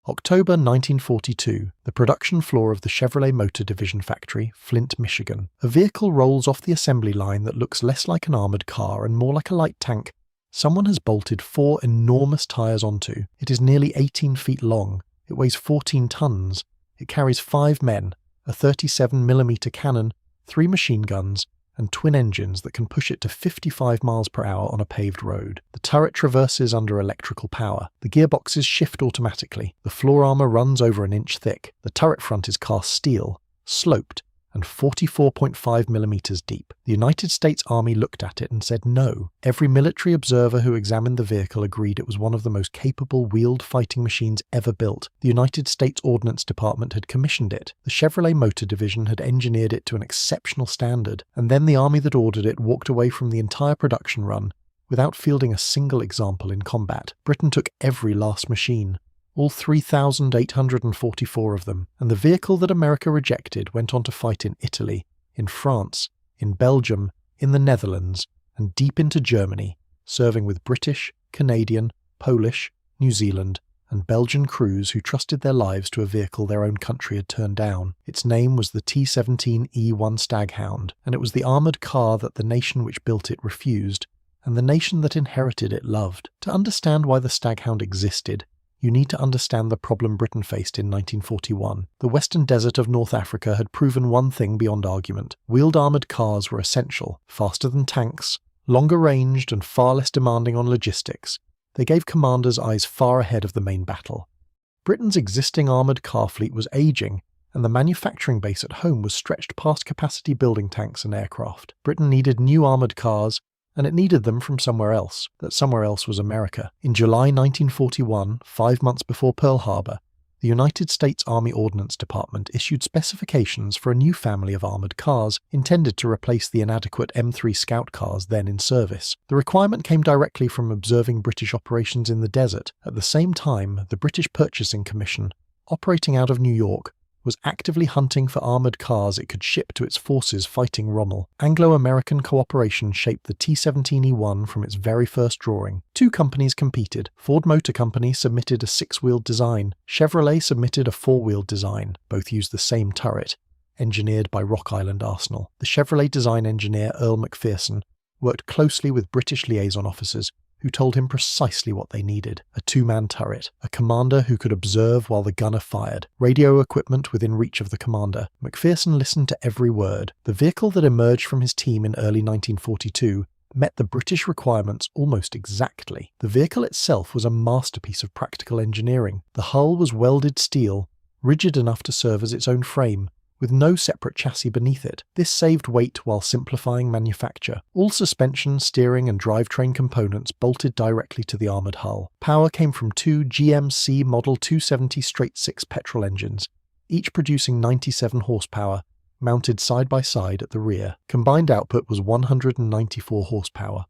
October 1942, the production floor of the Chevrolet Motor Division factory, Flint, Michigan. A vehicle rolls off the assembly line that looks less like an armoured car and more like a light tank. Someone has bolted 4 enormous tyres onto. It is nearly 18 feet long. It weighs 14 tons. It carries 5 men, a 37mm cannon, 3 machine guns, and twin engines that can push it to 55 miles per hour on a paved road. The turret traverses under electrical power. The gearboxes shift automatically. The floor armour runs over an inch thick. The turret front is cast steel, sloped, and 44.5mm deep. The United States Army looked at it and said no. Every military observer who examined the vehicle agreed it was one of the most capable wheeled fighting machines ever built. The United States Ordnance Department had commissioned it. The Chevrolet Motor Division had engineered it to an exceptional standard, and then the army that ordered it walked away from the entire production run without fielding a single example in combat. Britain took every last machine, all 3,844 of them, and the vehicle that America rejected went on to fight in Italy, in France, in Belgium, in the Netherlands, and deep into Germany, serving with British, Canadian, Polish, New Zealand, and Belgian crews who trusted their lives to a vehicle their own country had turned down. Its name was the T17E1 Staghound, and it was the armoured car that the nation which built it refused, and the nation that inherited it loved. To understand why the Staghound existed, you need to understand the problem Britain faced in 1941. The western desert of North Africa had proven one thing beyond argument. Wheeled armoured cars were essential, faster than tanks, longer ranged and far less demanding on logistics. They gave commanders eyes far ahead of the main battle. Britain's existing armoured car fleet was ageing, and the manufacturing base at home was stretched past capacity building tanks and aircraft. Britain needed new armoured cars, and it needed them from somewhere else. That somewhere else was America. In July 1941, 5 months before Pearl Harbor, the United States Army Ordnance Department issued specifications for a new family of armoured cars intended to replace the inadequate M3 Scout cars then in service. The requirement came directly from observing British operations in the desert. At the same time, the British Purchasing Commission, operating out of New York, was actively hunting for armoured cars it could ship to its forces fighting Rommel. Anglo-American cooperation shaped the T17E1 from its very first drawing. 2 companies competed. Ford Motor Company submitted a 6-wheeled design. Chevrolet submitted a 4-wheeled design. Both used the same turret, engineered by Rock Island Arsenal. The Chevrolet design engineer Earle MacPherson worked closely with British liaison officers who told him precisely what they needed. A 2-man turret, a commander who could observe while the gunner fired, radio equipment within reach of the commander. MacPherson listened to every word. The vehicle that emerged from his team in early 1942 met the British requirements almost exactly. The vehicle itself was a masterpiece of practical engineering. The hull was welded steel, rigid enough to serve as its own frame, with no separate chassis beneath it. This saved weight while simplifying manufacture. All suspension, steering and drivetrain components bolted directly to the armoured hull. Power came from 2 GMC Model 270 straight-six petrol engines, each producing 97 horsepower, mounted side by side at the rear. Combined output was 194 horsepower.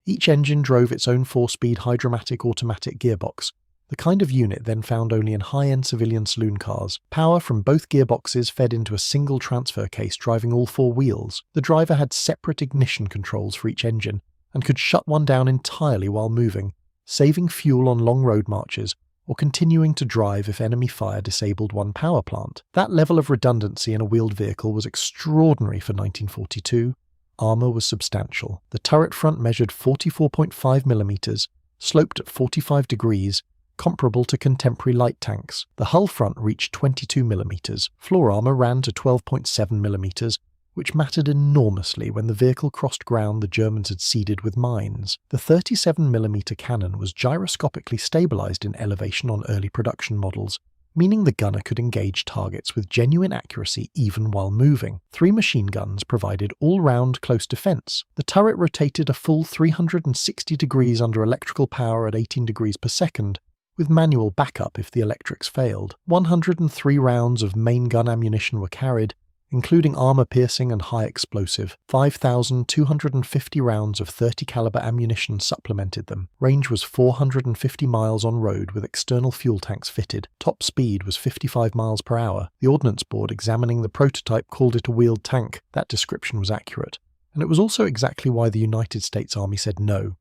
Each engine drove its own 4-speed hydromatic automatic gearbox, the kind of unit then found only in high-end civilian saloon cars. Power from both gearboxes fed into a single transfer case driving all 4 wheels. The driver had separate ignition controls for each engine and could shut one down entirely while moving, saving fuel on long road marches or continuing to drive if enemy fire disabled one power plant. That level of redundancy in a wheeled vehicle was extraordinary for 1942. Armour was substantial. The turret front measured 44.5mm, sloped at 45 degrees, comparable to contemporary light tanks. The hull front reached 22mm. Floor armour ran to 12.7mm, which mattered enormously when the vehicle crossed ground the Germans had seeded with mines. The 37mm cannon was gyroscopically stabilised in elevation on early production models, meaning the gunner could engage targets with genuine accuracy even while moving. 3 machine guns provided all-round close defence. The turret rotated a full 360 degrees under electrical power at 18 degrees per second, with manual backup if the electrics failed. 103 rounds of main gun ammunition were carried, including armour-piercing and high-explosive. 5,250 rounds of .30 caliber ammunition supplemented them. Range was 450 miles on road with external fuel tanks fitted. Top speed was 55 miles per hour. The Ordnance Board examining the prototype called it a wheeled tank. That description was accurate, and it was also exactly why the United States Army said no.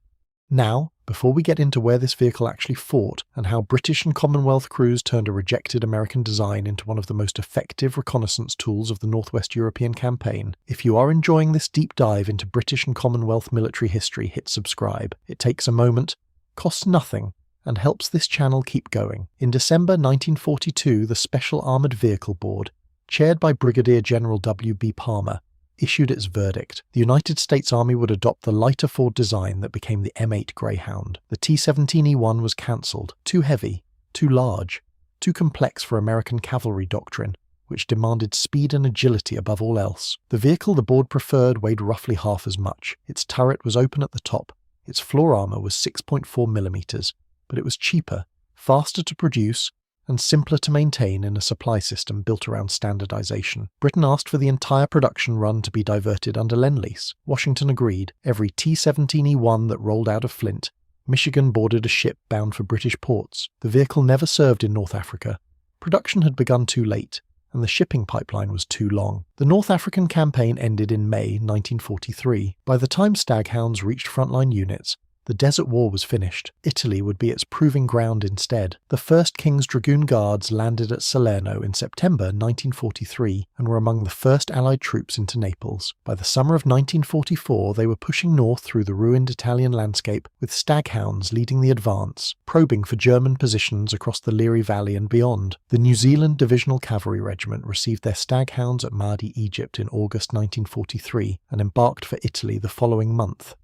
Now, before we get into where this vehicle actually fought and how British and Commonwealth crews turned a rejected American design into one of the most effective reconnaissance tools of the Northwest European campaign, if you are enjoying this deep dive into British and Commonwealth military history, hit subscribe. It takes a moment, costs nothing, and helps this channel keep going. In December 1942, the Special Armoured Vehicle Board, chaired by Brigadier General W.B. Palmer, issued its verdict. The United States Army would adopt the lighter Ford design that became the M8 Greyhound. The T17E1 was cancelled. Too heavy, too large, too complex for American cavalry doctrine, which demanded speed and agility above all else. The vehicle the board preferred weighed roughly half as much. Its turret was open at the top. Its floor armour was 6.4mm, but it was cheaper, faster to produce, and simpler to maintain in a supply system built around standardization. Britain asked for the entire production run to be diverted under Lend-Lease. Washington agreed. Every T-17E1 that rolled out of Flint, Michigan boarded a ship bound for British ports. The vehicle never served in North Africa. Production had begun too late, and the shipping pipeline was too long. The North African campaign ended in May 1943. By the time Staghounds reached frontline units, the Desert War was finished. Italy would be its proving ground instead. The 1st King's Dragoon Guards landed at Salerno in September 1943 and were among the first Allied troops into Naples. By the summer of 1944, they were pushing north through the ruined Italian landscape, with Staghounds leading the advance, probing for German positions across the Liri Valley and beyond. The New Zealand Divisional Cavalry Regiment received their Staghounds at Mahdi, Egypt in August 1943 and embarked for Italy the following month.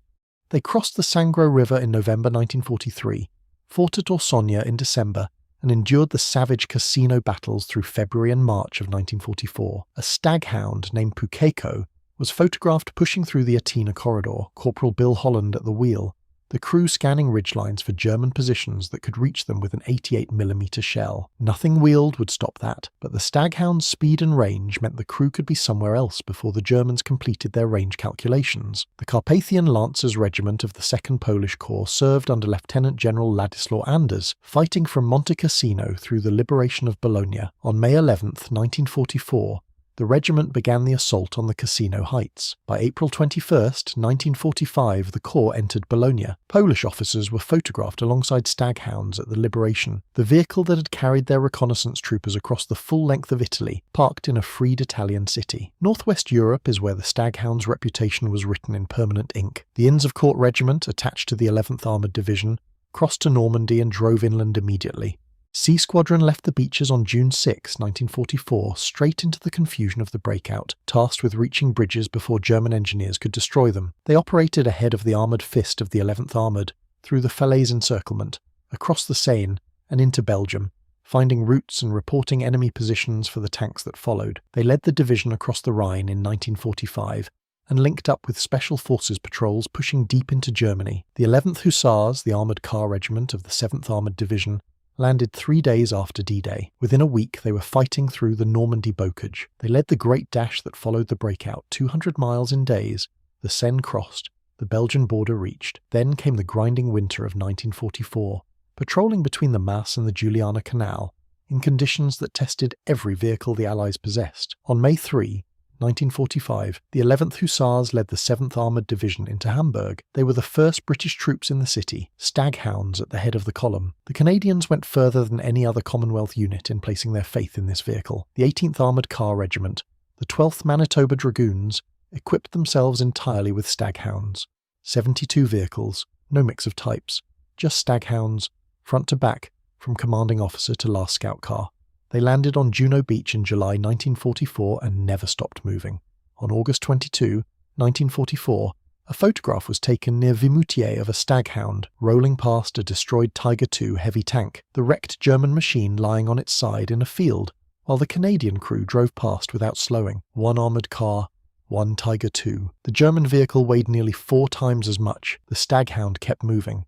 They crossed the Sangro River in November 1943, fought at Ausonia in December, and endured the savage Cassino battles through February and March of 1944. A staghound named Pukeko was photographed pushing through the Atina corridor, Corporal Bill Holland at the wheel, the crew scanning ridgelines for German positions that could reach them with an 88mm shell. Nothing wheeled would stop that, but the Staghound's speed and range meant the crew could be somewhere else before the Germans completed their range calculations. The Carpathian Lancers Regiment of the 2nd Polish Corps served under Lieutenant General Ladislaw Anders, fighting from Monte Cassino through the liberation of Bologna. On May 11, 1944, the regiment began the assault on the Cassino Heights. By April 21, 1945, the Corps entered Bologna. Polish officers were photographed alongside Staghounds at the liberation, the vehicle that had carried their reconnaissance troopers across the full length of Italy, parked in a freed Italian city. Northwest Europe is where the Staghound's reputation was written in permanent ink. The Inns of Court Regiment, attached to the 11th Armoured Division, crossed to Normandy and drove inland immediately. C Squadron left the beaches on June 6, 1944, straight into the confusion of the breakout, tasked with reaching bridges before German engineers could destroy them. They operated ahead of the armoured fist of the 11th Armoured, through the Falaise encirclement, across the Seine, and into Belgium, finding routes and reporting enemy positions for the tanks that followed. They led the division across the Rhine in 1945, and linked up with Special Forces patrols pushing deep into Germany. The 11th Hussars, the armoured car regiment of the 7th Armoured Division, landed 3 days after D-Day. Within a week, they were fighting through the Normandy bocage. They led the great dash that followed the breakout, 200 miles in days. The Seine crossed, the Belgian border reached. Then came the grinding winter of 1944, patrolling between the Maas and the Juliana Canal, in conditions that tested every vehicle the Allies possessed. On May 3, 1945, the 11th Hussars led the 7th Armoured Division into Hamburg. They were the first British troops in the city, Staghounds at the head of the column. The Canadians went further than any other Commonwealth unit in placing their faith in this vehicle. The 18th Armoured Car Regiment, the 12th Manitoba Dragoons, equipped themselves entirely with Staghounds. 72 vehicles, no mix of types, just Staghounds, front to back, from commanding officer to last scout car. They landed on Juno Beach in July 1944 and never stopped moving. On August 22, 1944, a photograph was taken near Vimoutier of a Staghound rolling past a destroyed Tiger II heavy tank, the wrecked German machine lying on its side in a field, while the Canadian crew drove past without slowing. One armoured car, one Tiger II. The German vehicle weighed nearly 4 times as much. The Staghound kept moving.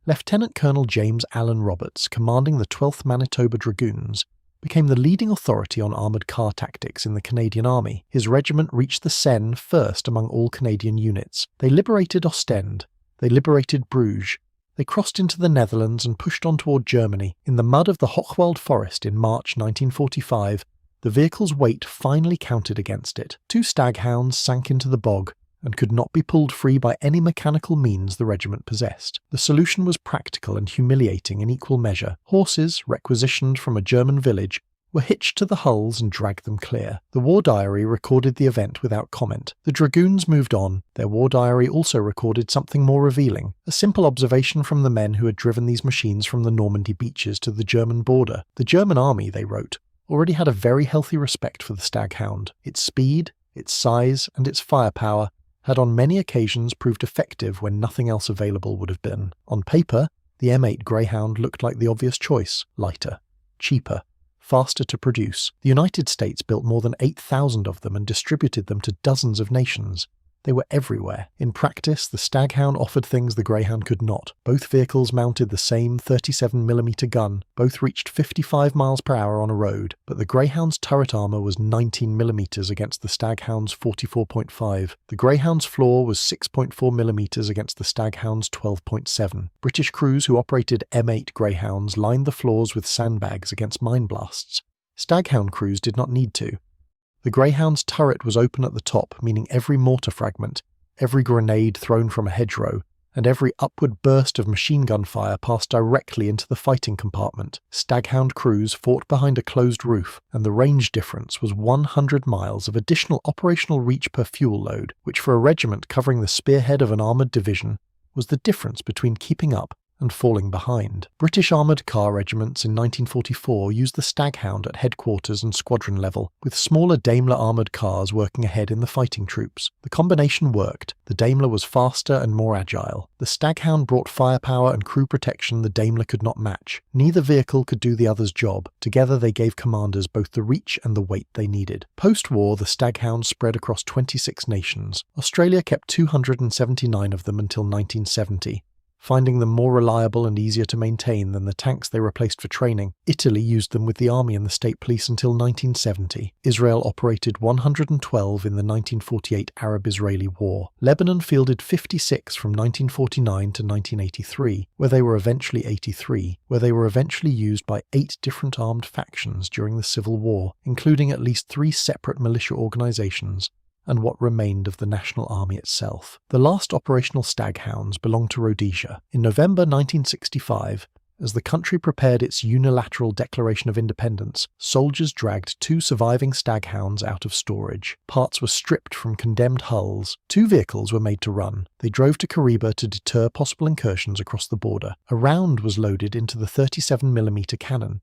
Lieutenant Colonel James Allen Roberts, commanding the 12th Manitoba Dragoons, became the leading authority on armoured car tactics in the Canadian Army. His regiment reached the Seine first among all Canadian units. They liberated Ostend. They liberated Bruges. They crossed into the Netherlands and pushed on toward Germany. In the mud of the Hochwald Forest in March 1945, the vehicle's weight finally counted against it. 2 Staghounds sank into the bog and could not be pulled free by any mechanical means the regiment possessed. The solution was practical and humiliating in equal measure. Horses, requisitioned from a German village, were hitched to the hulls and dragged them clear. The war diary recorded the event without comment. The dragoons moved on. Their war diary also recorded something more revealing, a simple observation from the men who had driven these machines from the Normandy beaches to the German border. The German army, they wrote, already had a very healthy respect for the Staghound. Its speed, its size, and its firepower had on many occasions proved effective when nothing else available would have been. On paper, the M8 Greyhound looked like the obvious choice: lighter, cheaper, faster to produce. The United States built more than 8,000 of them and distributed them to dozens of nations. They were everywhere. In practice, the Staghound offered things the Greyhound could not. Both vehicles mounted the same 37mm gun. Both reached 55 miles per hour on a road, but the Greyhound's turret armour was 19mm against the Staghound's 44.5. The Greyhound's floor was 6.4mm against the Staghound's 12.7. British crews who operated M8 Greyhounds lined the floors with sandbags against mine blasts. Staghound crews did not need to. The Greyhound's turret was open at the top, meaning every mortar fragment, every grenade thrown from a hedgerow, and every upward burst of machine gun fire passed directly into the fighting compartment. Staghound crews fought behind a closed roof, and the range difference was 100 miles of additional operational reach per fuel load, which for a regiment covering the spearhead of an armoured division was the difference between keeping up and falling behind. British armoured car regiments in 1944 used the Staghound at headquarters and squadron level, with smaller Daimler armoured cars working ahead in the fighting troops. The combination worked. The Daimler was faster and more agile. The Staghound brought firepower and crew protection the Daimler could not match. Neither vehicle could do the other's job. Together they gave commanders both the reach and the weight they needed. Post-war, the Staghound spread across 26 nations. Australia kept 279 of them until 1970. Finding them more reliable and easier to maintain than the tanks they replaced for training. Italy used them with the army and the state police until 1970. Israel operated 112 in the 1948 Arab-Israeli War. Lebanon fielded 56 from 1949 to 1983, where they were eventually 83, where they were eventually used by 8 different armed factions during the Civil War, including at least 3 separate militia organizations, and what remained of the National Army itself. The last operational Staghounds belonged to Rhodesia. In November 1965, as the country prepared its unilateral declaration of independence, soldiers dragged 2 surviving Staghounds out of storage. Parts were stripped from condemned hulls. 2 vehicles were made to run. They drove to Kariba to deter possible incursions across the border. A round was loaded into the 37mm cannon.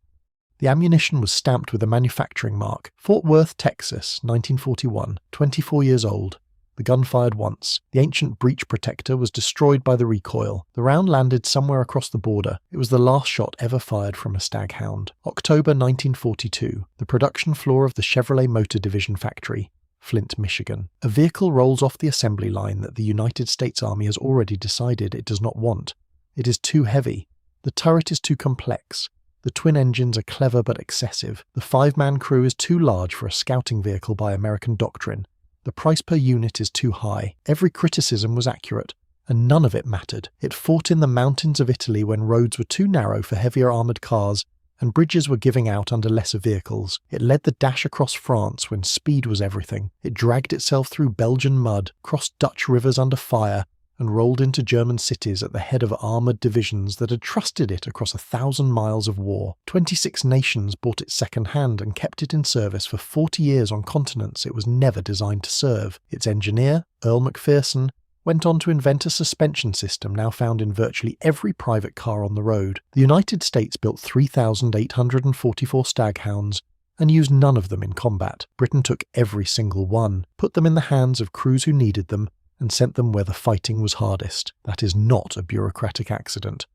The ammunition was stamped with a manufacturing mark. Fort Worth, Texas, 1941, 24 years old. The gun fired once. The ancient breech protector was destroyed by the recoil. The round landed somewhere across the border. It was the last shot ever fired from a Staghound. October 1942. The production floor of the Chevrolet Motor Division factory, Flint, Michigan. A vehicle rolls off the assembly line that the United States Army has already decided it does not want. It is too heavy. The turret is too complex. The twin engines are clever but excessive. The 5-man crew is too large for a scouting vehicle by American doctrine. The price per unit is too high. Every criticism was accurate, and none of it mattered. It fought in the mountains of Italy when roads were too narrow for heavier armoured cars, and bridges were giving out under lesser vehicles. It led the dash across France when speed was everything. It dragged itself through Belgian mud, crossed Dutch rivers under fire, and rolled into German cities at the head of armoured divisions that had trusted it across 1,000 miles of war. 26 nations bought it second-hand and kept it in service for 40 years on continents it was never designed to serve. Its engineer, Earle MacPherson, went on to invent a suspension system now found in virtually every private car on the road. The United States built 3,844 Staghounds and used none of them in combat. Britain took every single one, put them in the hands of crews who needed them, and sent them where the fighting was hardest. That is not a bureaucratic accident.